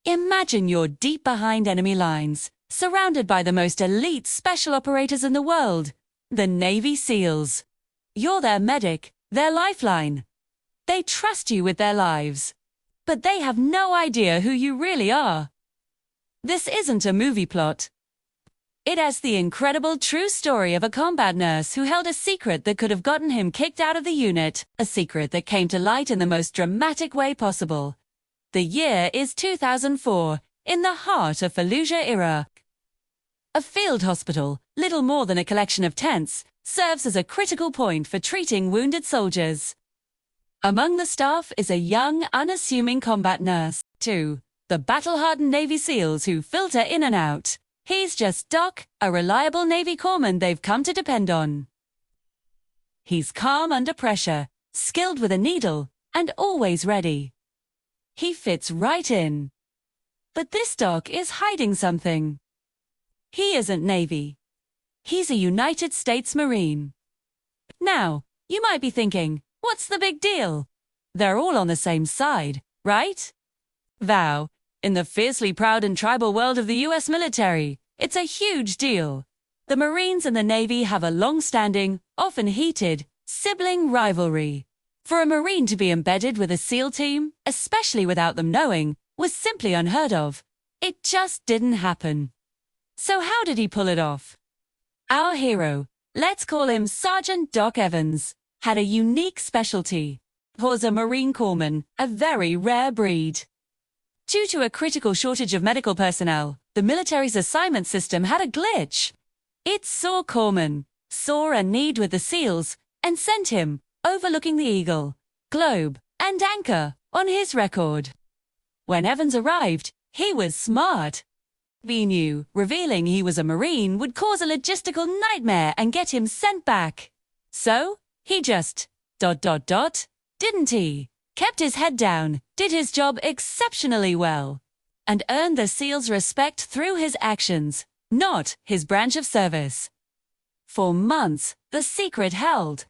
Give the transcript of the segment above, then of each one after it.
Imagine you're deep behind enemy lines, surrounded by the most elite special operators in the world, the Navy SEALs. You're their medic, their lifeline. They trust you with their lives. But they have no idea who you really are. This isn't a movie plot. It has the incredible true story of a combat nurse who held a secret that could have gotten him kicked out of the unit, a secret that came to light in the most dramatic way possible. The year is 2004, in the heart of Fallujah, Iraq. A field hospital, little more than a collection of tents, serves as a critical point for treating wounded soldiers. Among the staff is a young, unassuming combat nurse, too. The battle-hardened Navy SEALs who filter in and out. He's just Doc, a reliable Navy corpsman they've come to depend on. He's calm under pressure, skilled with a needle, and always ready. He fits right in. But this Doc is hiding something. He isn't Navy. He's a United States Marine. Now, you might be thinking, what's the big deal? They're all on the same side, right? Vow. In the fiercely proud and tribal world of the US military, it's a huge deal. The Marines and the Navy have a long-standing, often heated, sibling rivalry. For a Marine to be embedded with a SEAL team, especially without them knowing, was simply unheard of. It just didn't happen. So how did he pull it off? Our hero, let's call him Sergeant Doc Evans, had a unique specialty. He was a Marine corpsman, a very rare breed. Due to a critical shortage of medical personnel, the military's assignment system had a glitch. It saw Corpsman, saw a need with the SEALs, and sent him, overlooking the Eagle, Globe, and Anchor, on his record. When Evans arrived, he was smart. He knew revealing he was a Marine would cause a logistical nightmare and get him sent back. So, he just... didn't he? Kept his head down, did his job exceptionally well, and earned the SEALs' respect through his actions, not his branch of service. For months, the secret held.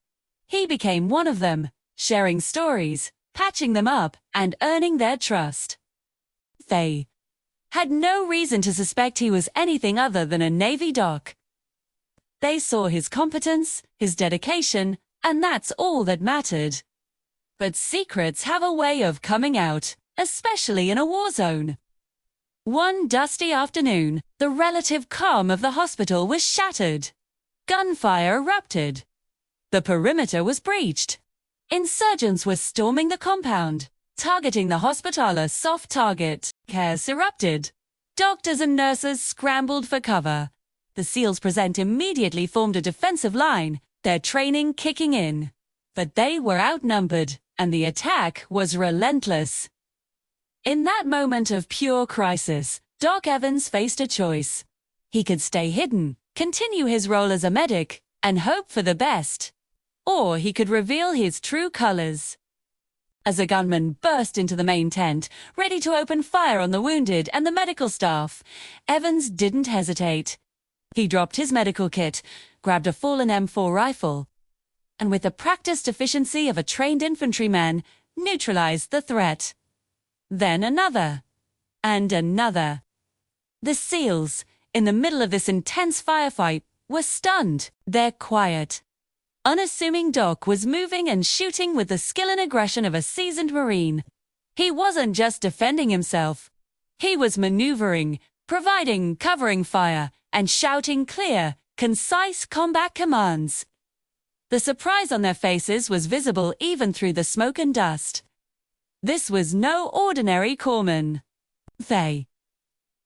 He became one of them, sharing stories, patching them up, and earning their trust. They had no reason to suspect he was anything other than a Navy doc. They saw his competence, his dedication, and that's all that mattered. But secrets have a way of coming out, especially in a war zone. One dusty afternoon, the relative calm of the hospital was shattered. Gunfire erupted. The perimeter was breached. Insurgents were storming the compound, targeting the hospital, a soft target. Chaos erupted. Doctors and nurses scrambled for cover. The SEALs present immediately formed a defensive line, their training kicking in. But they were outnumbered, and the attack was relentless. In that moment of pure crisis, Doc Evans faced a choice. He could stay hidden, continue his role as a medic, and hope for the best. Or he could reveal his true colors. As a gunman burst into the main tent, ready to open fire on the wounded and the medical staff, Evans didn't hesitate. He dropped his medical kit, grabbed a fallen M4 rifle, and with the practiced efficiency of a trained infantryman, neutralized the threat. Then another. And another. The SEALs, in the middle of this intense firefight, were stunned. They're quiet. Unassuming Doc was moving and shooting with the skill and aggression of a seasoned Marine. He wasn't just defending himself. He was maneuvering, providing covering fire, and shouting clear, concise combat commands. The surprise on their faces was visible even through the smoke and dust. This was no ordinary corpsman.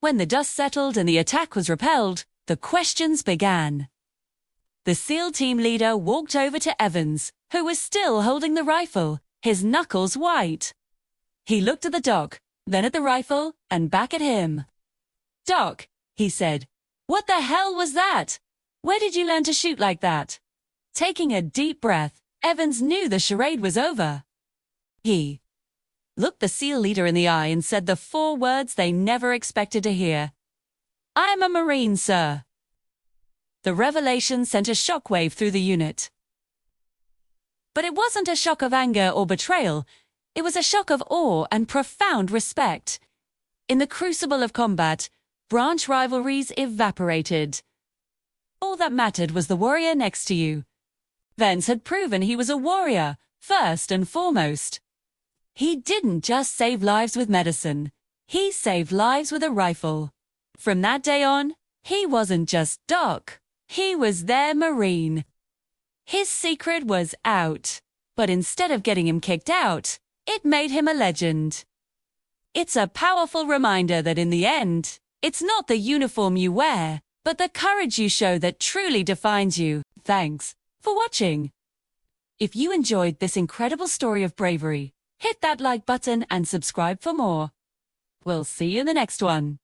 When the dust settled and the attack was repelled, the questions began. The SEAL team leader walked over to Evans, who was still holding the rifle, his knuckles white. He looked at the doc, then at the rifle, and back at him. "Doc," he said, "what the hell was that? Where did you learn to shoot like that?" Taking a deep breath, Evans knew the charade was over. He looked the SEAL leader in the eye and said the 4 words they never expected to hear. "I'm a Marine, sir." The revelation sent a shockwave through the unit. But it wasn't a shock of anger or betrayal. It was a shock of awe and profound respect. In the crucible of combat, branch rivalries evaporated. All that mattered was the warrior next to you. Vance had proven he was a warrior, first and foremost. He didn't just save lives with medicine. He saved lives with a rifle. From that day on, he wasn't just Doc. He was their Marine. His secret was out. But instead of getting him kicked out, it made him a legend. It's a powerful reminder that in the end, it's not the uniform you wear, but the courage you show that truly defines you. Thanks for watching. If you enjoyed this incredible story of bravery, hit that like button and subscribe for more. We'll see you in the next one.